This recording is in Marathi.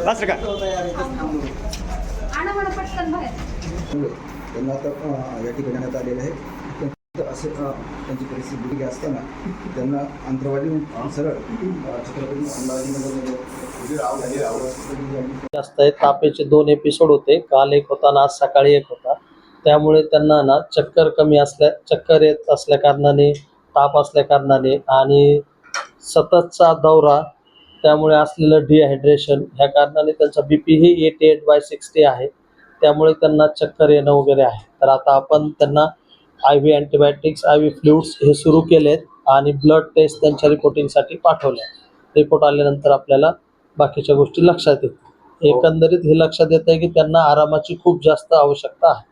असं का? त्यांना आता या ठिकाणी आणण्यात आलेलं आहे. असे त्यांची परिस्थिती असताना त्यांना अंतरवाली सरळ छत्रपती संभाजीनगर जास्त आहे. तापेचे 2 एपिसोड होते, काल एक होता आणि आज सकाळी एक होता. त्यामुळे त्यांना ना चक्कर येत असल्या कारणाने, ताप असल्या कारणाने आणि सततचा दौरा, त्यामुळे असलेलं डिहायड्रेशन ह्या कारणाने त्यांचा BP ही 88/60 आहे. त्यामुळे त्यांना चक्कर येणं वगैरे आहे. तर आता आपण त्यांना IV अँटीबायोटिक्स, IV फ्लुइड्स हे सुरू केलेत आणि ब्लड टेस्ट त्यांच्या रिपोर्टिंगसाठी पाठवल्या. रिपोर्ट आल्यानंतर आपल्याला बाकीच्या गोष्टी लक्षात येतील. एकंदरीत हे लक्षात येत आहे की त्यांना आरामाची खूप जास्त आवश्यकता आहे.